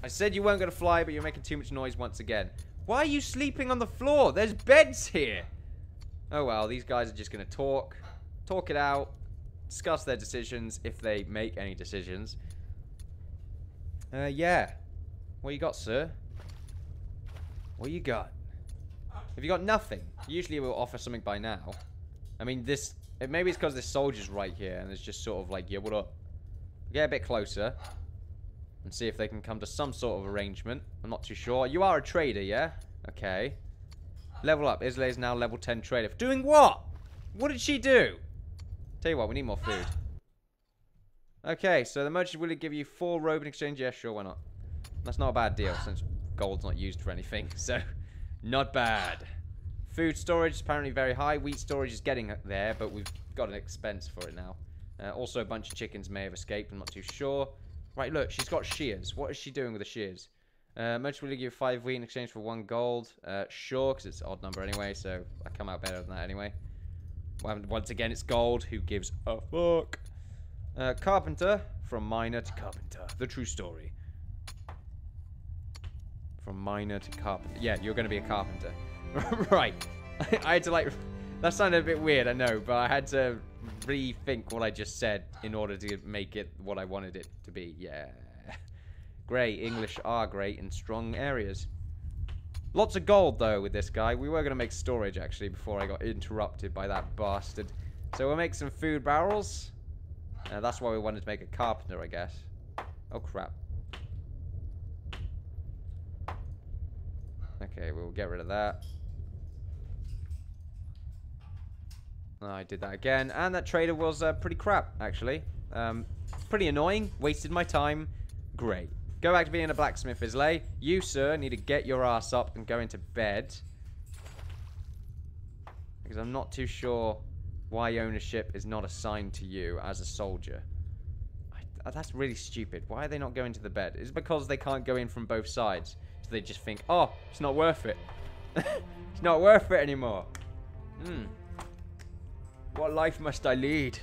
I said you weren't going to fly, but you're making too much noise once again. Why are you sleeping on the floor? There's beds here. Oh, well, these guys are just going to talk it out, discuss their decisions if they make any decisions. Yeah. What you got, sir? What you got? Have you got nothing? Usually we'll offer something by now. I mean, maybe it's because this soldier's right here, and it's just sort of like, yeah, what up? Get a bit closer. And see if they can come to some sort of arrangement. I'm not too sure. You are a trader, yeah? Okay. Level up. Islay is now level 10 trader. Doing what? What did she do? Tell you what, we need more food. Okay, so the merchant will give you 4 robe in exchange. Yeah, sure, why not? That's not a bad deal, since gold's not used for anything. So, not bad. Food storage is apparently very high. Wheat storage is getting there, but we've got an expense for it now. Also, a bunch of chickens may have escaped. I'm not too sure. Right, look, she's got shears. What is she doing with the shears? Merchant will give you 5 wheat in exchange for 1 gold. Sure, because it's an odd number anyway, so I come out better than that anyway. Once again, it's gold. Who gives a fuck? Carpenter. From miner to carpenter. The true story. From miner to carpenter. Yeah, you're going to be a carpenter. Right. I had to, like... That sounded a bit weird, I know, but I had to rethink what I just said in order to make it what I wanted it to be. Yeah. Great. English are great in strong areas. Lots of gold, though, with this guy. We were going to make storage, actually, before I got interrupted by that bastard. So we'll make some food barrels. That's why we wanted to make a carpenter, I guess. Oh, crap. Okay, we'll get rid of that. Oh, I did that again. And that trader was pretty crap, actually. Pretty annoying. Wasted my time. Great. Go back to being a blacksmith, Islay. You, sir, need to get your ass up and go into bed. Because I'm not too sure why ownership is not assigned to you as a soldier. That's really stupid. Why are they not going to the bed? Is it because they can't go in from both sides? So they just think, oh, it's not worth it. It's not worth it anymore. What life must I lead?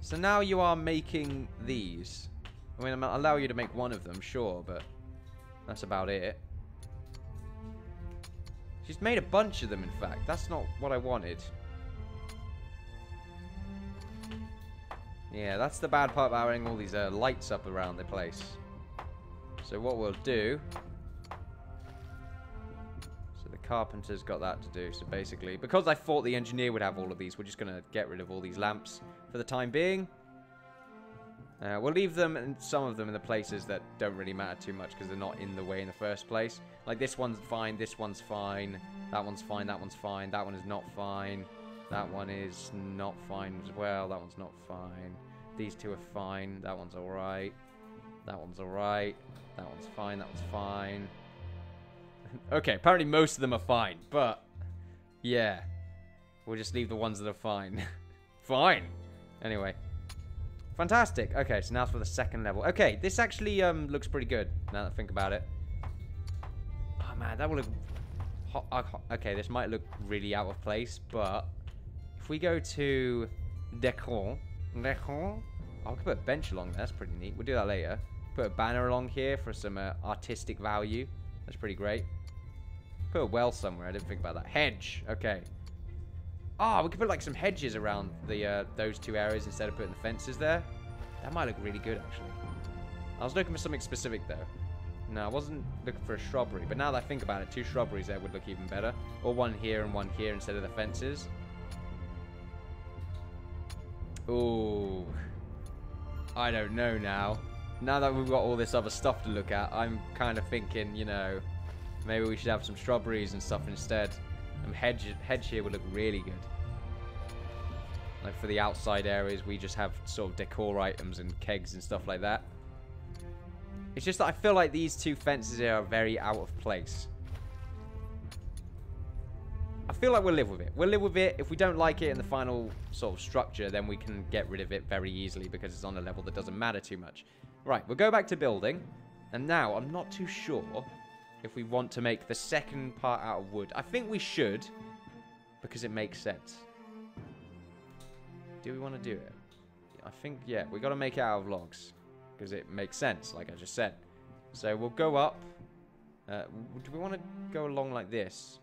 So now you are making these. I mean, I'll allow you to make one of them, sure, but that's about it. She's made a bunch of them, in fact. That's not what I wanted. Yeah, that's the bad part about having all these lights up around the place. So what we'll do... So the carpenter's got that to do. So basically, because I thought the engineer would have all of these, we're just going to get rid of all these lamps for the time being. We'll leave them, and some of them in the places that don't really matter too much because they're not in the way in the first place. Like this one's fine, this one's fine, that one's fine, that one's fine, that one is not fine, that one is not fine as well, that one's not fine. These two are fine, that one's alright, that one's alright, that one's fine, that one's fine. Okay, apparently most of them are fine, but yeah, we'll just leave the ones that are fine. Fine. Anyway. Fantastic. Okay, so now for the second level. Okay, this actually looks pretty good, now that I think about it. Oh, man, that will look... Okay, this might look really out of place, but... If we go to... Decor. Oh, I could put a bench along there. That's pretty neat. We'll do that later. Put a banner along here for some artistic value. That's pretty great. Put a well somewhere. I didn't think about that. Hedge. Okay. Oh, we could put like some hedges around the those two areas instead of putting the fences there. That might look really good, actually. I was looking for something specific, though. No, I wasn't looking for a shrubbery. But now that I think about it, 2 shrubberies there would look even better. Or one here and one here instead of the fences. Ooh. I don't know now. Now that we've got all this other stuff to look at, I'm kind of thinking, you know, maybe we should have some strawberries and stuff instead. And hedge here would look really good. Like for the outside areas, we just have sort of decor items and kegs and stuff like that. It's just that I feel like these 2 fences here are very out of place. I feel like we'll live with it. We'll live with it. If we don't like it in the final sort of structure, then we can get rid of it very easily because it's on a level that doesn't matter too much. Right, we'll go back to building. And now, I'm not too sure if we want to make the second part out of wood. I think we should, because it makes sense. Do we want to do it? I think, yeah, we got to make it out of logs. because it makes sense, like I just said. So we'll go up. Do we want to go along like this?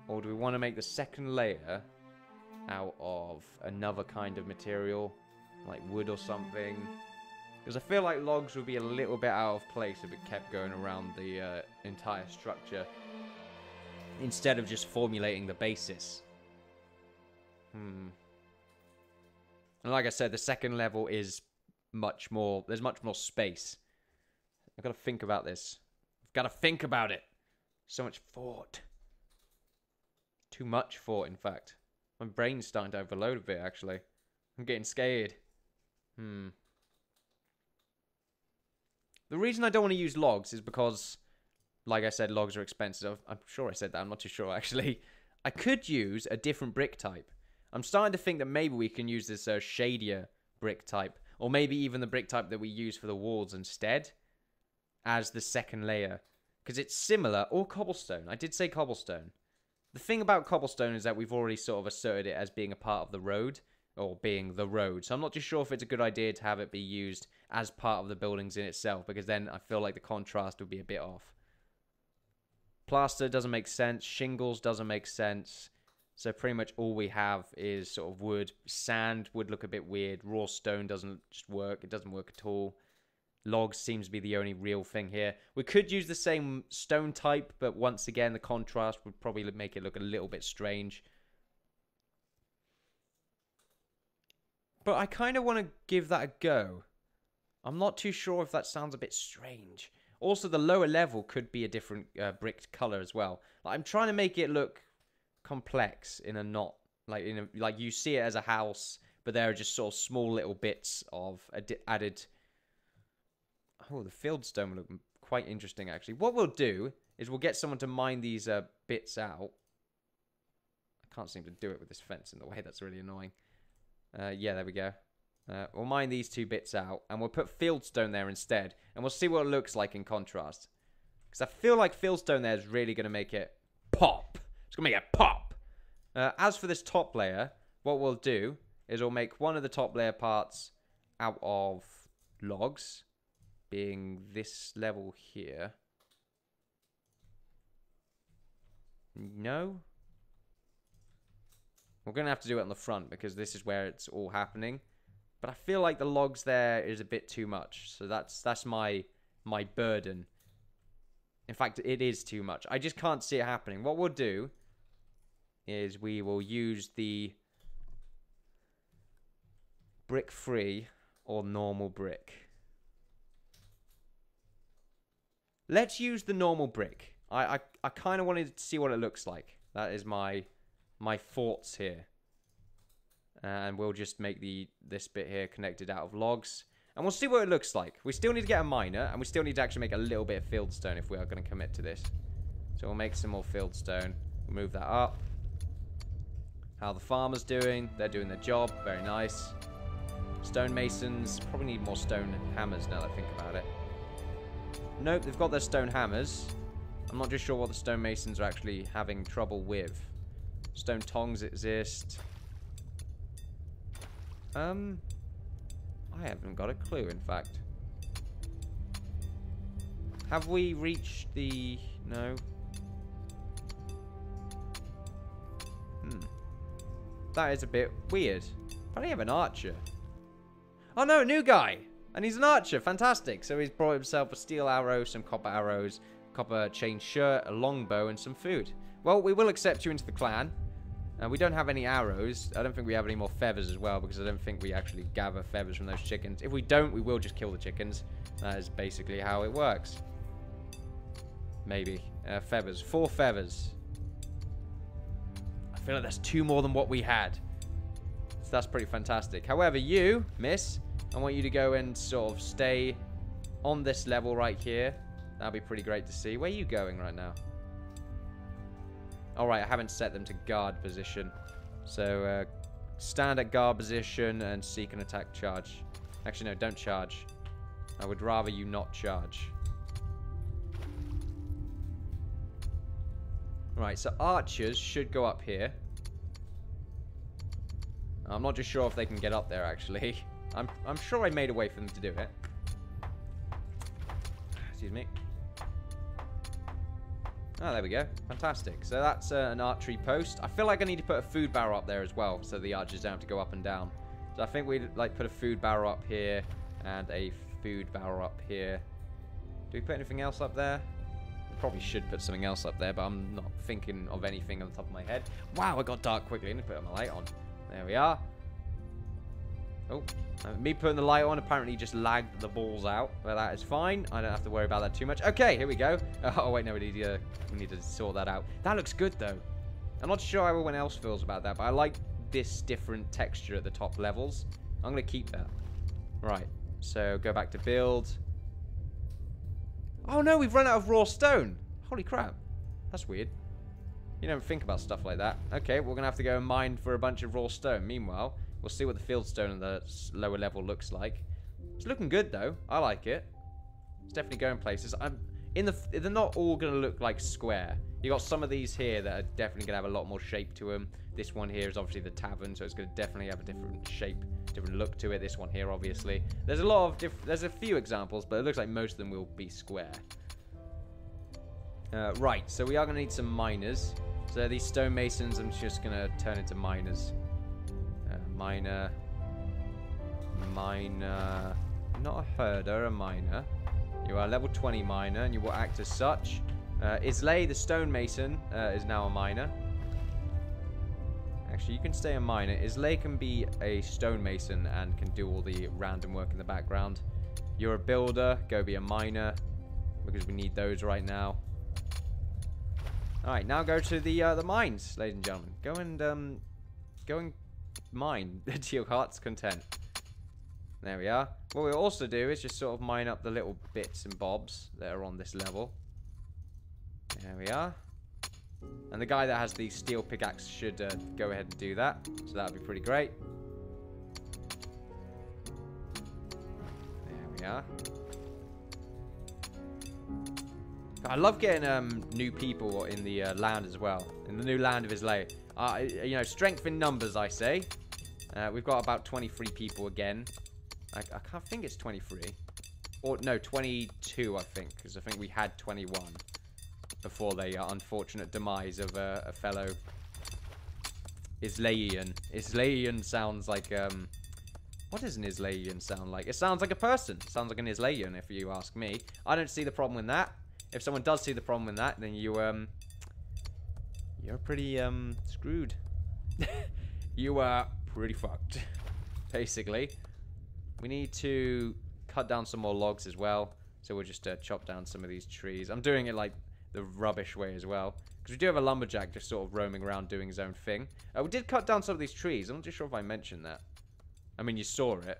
Or do we want to make the second layer out of another kind of material, like wood or something? Because I feel like logs would be a little bit out of place if it kept going around the entire structure, instead of just formulating the basis. And like I said, the second level is much more... There's much more space. I've got to think about this. I've got to think about it. So much thought. Too much thought, in fact. My brain's starting to overload a bit, actually. I'm getting scared. The reason I don't want to use logs is because, like I said, logs are expensive. I'm sure I said that. I'm not too sure, actually. I could use a different brick type. I'm starting to think that maybe we can use this shadier brick type. Or maybe even the brick type that we use for the walls instead. As the second layer. Because it's similar. Or cobblestone. I did say cobblestone. The thing about cobblestone is that we've already sort of asserted it as being a part of the road. Or being the road. So I'm not too sure if it's a good idea to have it be used as part of the buildings in itself. Because then I feel like the contrast would be a bit off. Plaster doesn't make sense. Shingles doesn't make sense. So pretty much all we have is sort of wood. Sand would look a bit weird. Raw stone doesn't just work. It doesn't work at all. Logs seems to be the only real thing here. We could use the same stone type, but once again, the contrast would probably make it look a little bit strange. But I kind of want to give that a go. I'm not too sure if that sounds a bit strange. Also, the lower level could be a different brick color as well. Like, I'm trying to make it look complex in a not like you see it as a house, but there are just sort of small little bits of added. Oh, the fieldstone will look quite interesting, actually. What we'll do is we'll get someone to mine these bits out. I can't seem to do it with this fence in the way. That's really annoying. Yeah, there we go. We'll mine these two bits out, and we'll put fieldstone there instead, and we'll see what it looks like in contrast. Because I feel like fieldstone there is really going to make it pop. It's going to make it pop. As for this top layer, what we'll do is we'll make one of the top layer parts out of logs, being this level here. No? We're going to have to do it on the front because this is where it's all happening. But I feel like the logs there is a bit too much. So that's my burden. In fact, it is too much. I just can't see it happening. What we'll do is we will use the brick free or normal brick. Let's use the normal brick. I kind of wanted to see what it looks like. That is my thoughts here. And we'll just make this bit here connected out of logs. And we'll see what it looks like. We still need to get a miner. And we still need to actually make a little bit of fieldstone if we are going to commit to this. So we'll make some more fieldstone. We'll move that up. How are the farmers doing? They're doing their job. Very nice. Stonemasons. Probably need more stone hammers now that I think about it. Nope, they've got their stone hammers. I'm not just sure what the stonemasons are actually having trouble with. Stone tongs exist. I haven't got a clue, in fact. Have we reached the... No. That is a bit weird. I don't have an archer. Oh no, new guy! And he's an archer, fantastic. So he's brought himself a steel arrow, some copper arrows, copper chain shirt, a longbow, and some food. Well, we will accept you into the clan. We don't have any arrows. I don't think we have any more feathers as well, because I don't think we actually gather feathers from those chickens. If we don't, we will just kill the chickens. That is basically how it works. Maybe. Feathers. 4 feathers. I feel like that's 2 more than what we had. So that's pretty fantastic. However, you, miss, I want you to go and sort of stay on this level right here. That'll be pretty great to see. Where are you going right now? Alright, I haven't set them to guard position. So, stand at guard position and seek an attack charge. Actually, no, don't charge. I would rather you not charge. Right, so archers should go up here. I'm not just sure if they can get up there, actually. I'm sure I made a way for them to do it. Excuse me. Oh, there we go. Fantastic. So that's an archery post. I feel like I need to put a food barrel up there as well, so the archers don't have to go up and down. So I think we'd like put a food barrel up here and a food barrel up here. Do we put anything else up there? We probably should put something else up there, but I'm not thinking of anything on the top of my head. Wow, it got dark quickly. I need to put my light on. There we are. Oh, me putting the light on apparently just lagged the balls out, but that is fine. I don't have to worry about that too much. Okay, here we go. Oh, wait, no, we need to sort that out. That looks good, though. I'm not sure how everyone else feels about that, but I like this different texture at the top levels. I'm going to keep that. Right, so go back to build. Oh, no, we've run out of raw stone. Holy crap. That's weird. You don't think about stuff like that. Okay, we're going to have to go and mine for a bunch of raw stone. Meanwhile, we'll see what the fieldstone on the lower level looks like. It's looking good, though. I like it. It's definitely going places. They're not all going to look like square. You got some of these here that are definitely going to have a lot more shape to them. This one here is obviously the tavern, so it's going to definitely have a different shape, different look to it. This one here, obviously. There's a lot of there's a few examples, but it looks like most of them will be square. Right, so we are going to need some miners. So these stonemasons, I'm just going to turn into miners. Miner. Not a herder, a miner. You are a level 20 miner, and you will act as such. Islay, the stonemason, is now a miner. Actually, you can stay a miner. Islay can be a stonemason and can do all the random work in the background. You're a builder, go be a miner, because we need those right now. Alright, now go to the mines, ladies and gentlemen. Go and mine to your heart's content. There we are. What we'll also do is just sort of mine up the little bits and bobs that are on this level. There we are. And the guy that has the steel pickaxe should go ahead and do that. So that would be pretty great. There we are. I love getting new people in the land as well. In the new land of Islay. You know, strength in numbers, I say. We've got about 23 people again. I can't think it's 23. Or, no, 22, I think. Because I think we had 21 before the unfortunate demise of a fellow Islayian. Islayian sounds like, what does an Islayian sound like? It sounds like a person. It sounds like an Islayian, if you ask me. I don't see the problem with that. If someone does see the problem with that, then you're pretty, screwed. You are pretty fucked, basically. We need to cut down some more logs as well. So we'll just chop down some of these trees. I'm doing it like the rubbish way as well. Because we do have a lumberjack just sort of roaming around doing his own thing. We did cut down some of these trees. I'm not too sure if I mentioned that. I mean, you saw it.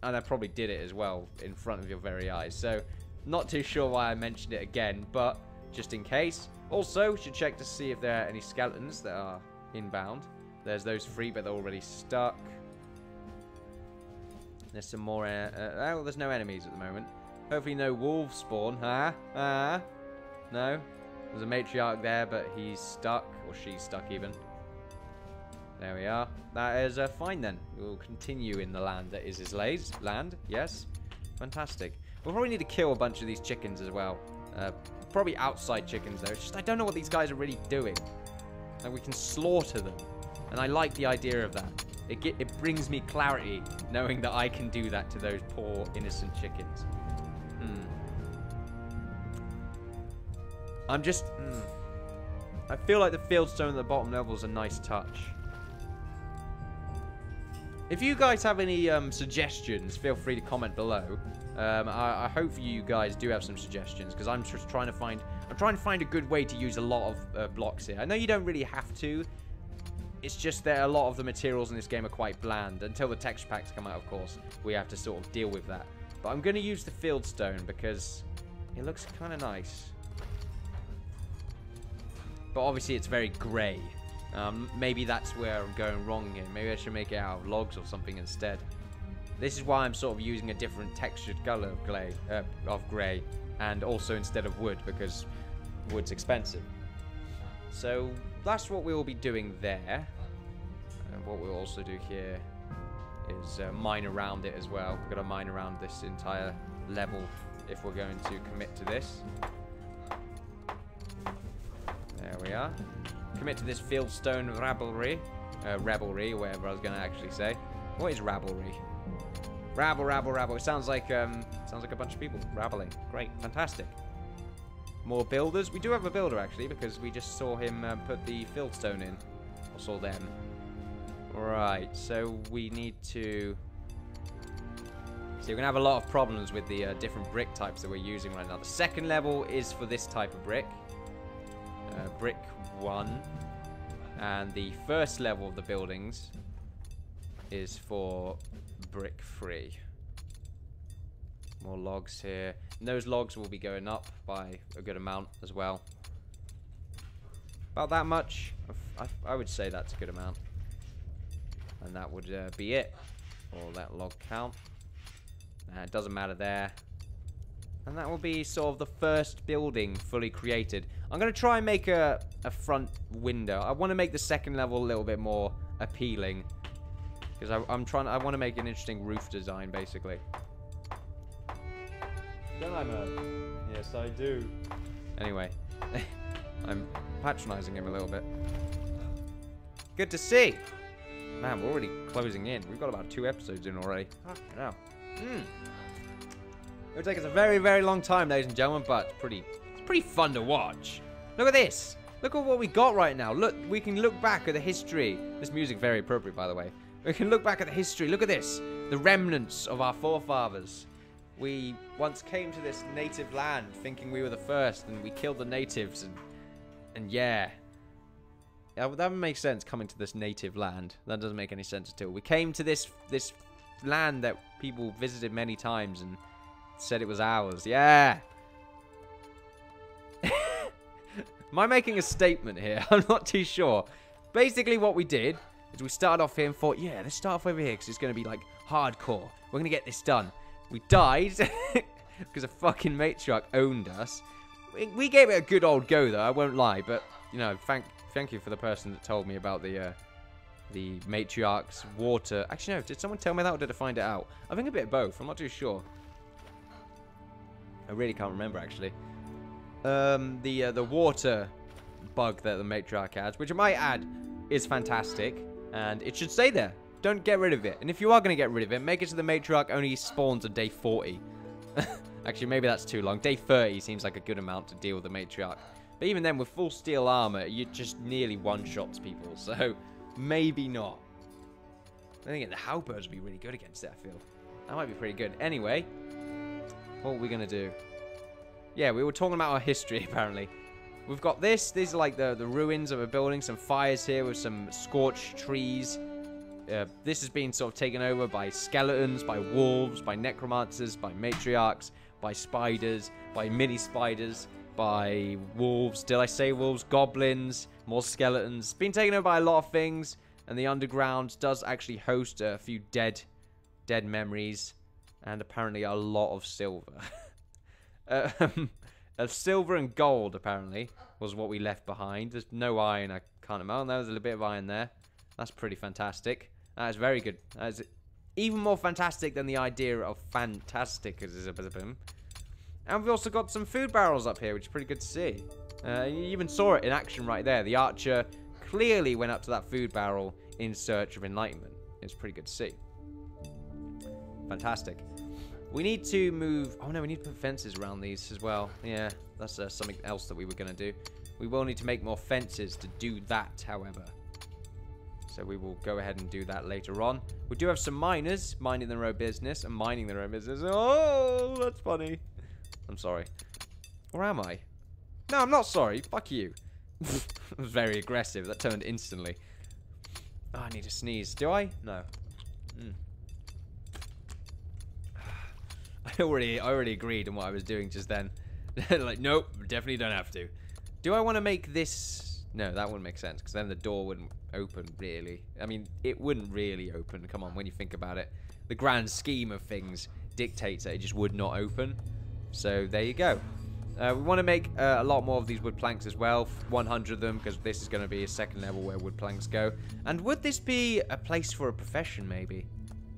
And I probably did it as well in front of your very eyes. So, not too sure why I mentioned it again, but just in case. Also, should check to see if there are any skeletons that are inbound. There's those 3, but they're already stuck. There's some more... oh, there's no enemies at the moment. Hopefully no wolves spawn. No. There's a matriarch there, but he's stuck. Or she's stuck, even. There we are. That is fine, then. We'll continue in the land that is Islay's land. Yes. Fantastic. We'll probably need to kill a bunch of these chickens as well. Probably outside chickens, though. It's just I don't know what these guys are really doing. Like, we can slaughter them. And I like the idea of that. It brings me clarity, knowing that I can do that to those poor, innocent chickens. I'm just... I feel like the fieldstone at the bottom level is a nice touch. If you guys have any suggestions, feel free to comment below. I hope you guys do have some suggestions, because I'm just trying to find... I'm trying to find a good way to use a lot of blocks here. I know you don't really have to. It's just that a lot of the materials in this game are quite bland. Until the texture packs come out, of course, we have to sort of deal with that. But I'm going to use the fieldstone because it looks kind of nice. But obviously it's very grey. Maybe that's where I'm going wrong here. Maybe I should make it out of logs or something instead. This is why I'm sort of using a different textured colour of grey. And also instead of wood, because wood's expensive. So that's what we will be doing there. And what we'll also do here is mine around it as well. We've got to mine around this entire level if we're going to commit to this. There we are. Commit to this fieldstone rabble-ry, or whatever I was going to actually say. What is rabble-ry? Rabble, rabble, rabble. It sounds like a bunch of people rabbling. Great, fantastic. More builders. We do have a builder actually because we just saw him put the fieldstone in. Or saw them. Right. So we need to. So you're gonna have a lot of problems with the different brick types that we're using right now. The second level is for this type of brick. Brick 1. And the first level of the buildings is for brick 3. More logs here. And those logs will be going up by a good amount as well. About that much. I would say that's a good amount. And that would be it for that log count. It doesn't matter there. And that will be sort of the first building fully created. I'm going to try and make a front window. I want to make the second level a little bit more appealing. Because I want to make an interesting roof design, basically. Don't I, man? Yes, I do. Anyway, I'm patronizing him a little bit. Good to see. Man, we're already closing in. We've got about 2 episodes in already. Now, it'll take us a very, very long time, ladies and gentlemen, but it's pretty fun to watch. Look at this. Look at what we got right now. Look, we can look back at the history. This music very appropriate, by the way. We can look back at the history. Look at this. The remnants of our forefathers. We once came to this native land thinking we were the first, and we killed the natives, and yeah. That makes sense, coming to this native land. That doesn't make any sense at all. We came to this land that people visited many times and said it was ours. Yeah. Am I making a statement here? I'm not too sure. Basically what we did is we started off here and thought, yeah, let's start off over here because it's going to be like hardcore. We're going to get this done. We died because a fucking matriarch owned us. We gave it a good old go though, I won't lie. But, you know, thank you for the person that told me about the matriarch's water. Actually, no, did someone tell me that or did I find it out? I think a bit of both. I'm not too sure. I really can't remember, actually. The water bug that the matriarch has, which I might add is fantastic. And it should stay there. Don't get rid of it. And if you are going to get rid of it, make it so the matriarch only spawns on day 40. Actually, maybe that's too long. Day 30 seems like a good amount to deal with the matriarch. But even then, with full steel armor, you just nearly one-shots people. So, maybe not. I think the halberds would be really good against it, I feel. That might be pretty good. Anyway, what are we going to do? Yeah, we were talking about our history, apparently. We've got this. These are like the ruins of a building. Some fires here with some scorched trees. This has been sort of taken over by skeletons, by wolves, by necromancers, by matriarchs, by spiders, by mini-spiders, by wolves. Did I say wolves? Goblins, more skeletons. It's been taken over by a lot of things. And the underground does actually host a few dead memories. And apparently a lot of silver. Silver and gold, apparently, was what we left behind. There's no iron, I can't imagine. There's a little bit of iron there. That's pretty fantastic. That is very good. That is even more fantastic than the idea of fantastic. And we've also got some food barrels up here, which is pretty good to see. You even saw it in action right there. The archer clearly went up to that food barrel in search of enlightenment. It's pretty good to see. Fantastic. We need to move... Oh, no, we need to put fences around these as well. Yeah, that's something else that we were going to do. We will need to make more fences to do that, however. So we will go ahead and do that later on. We do have some miners minding their own business and mining their own business. Oh, that's funny. I'm sorry. Or am I? No, I'm not sorry. Fuck you. That was very aggressive. That turned instantly. Oh, I need to sneeze. Do I? No. I already agreed on what I was doing just then. Like, nope, definitely don't have to. Do I want to make this... No, that wouldn't make sense, because then the door wouldn't open, really. I mean, it wouldn't really open. Come on, when you think about it. The grand scheme of things dictates that it just would not open. So, there you go. We want to make a lot more of these wood planks as well. 100 of them, because this is going to be a second level where wood planks go. And would this be a place for a profession, maybe?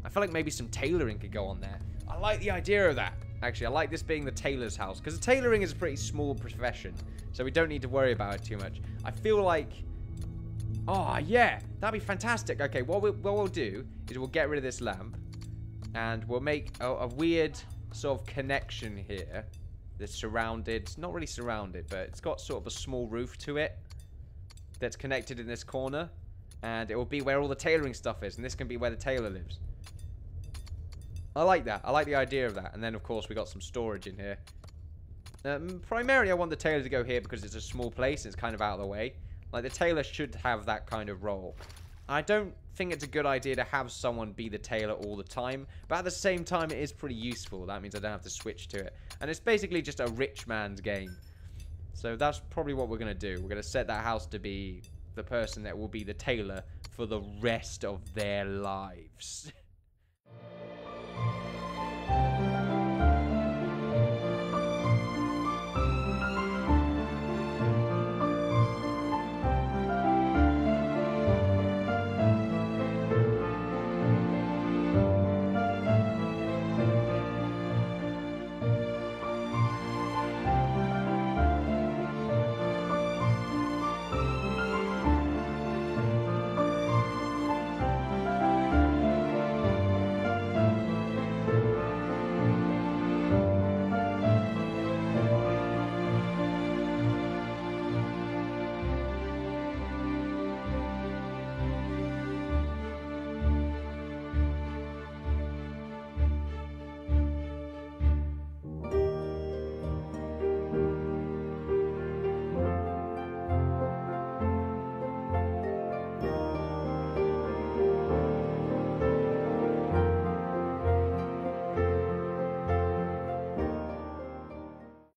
I feel like maybe some tailoring could go on there. I like the idea of that. Actually, I like this being the tailor's house, because tailoring is a pretty small profession, so we don't need to worry about it too much. I feel like... Oh, yeah, that'd be fantastic. Okay, what we'll do is we'll get rid of this lamp, and we'll make a weird sort of connection here that's surrounded, not really surrounded, but it's got sort of a small roof to it that's connected in this corner, and it will be where all the tailoring stuff is, and this can be where the tailor lives. I like that. I like the idea of that. And then, of course, we got some storage in here. Primarily, I want the tailor to go here because it's a small place and it's kind of out of the way. Like, the tailor should have that kind of role. I don't think it's a good idea to have someone be the tailor all the time, but at the same time, it is pretty useful. That means I don't have to switch to it. And it's basically just a rich man's game. So that's probably what we're going to do. We're going to set that house to be the person that will be the tailor for the rest of their lives.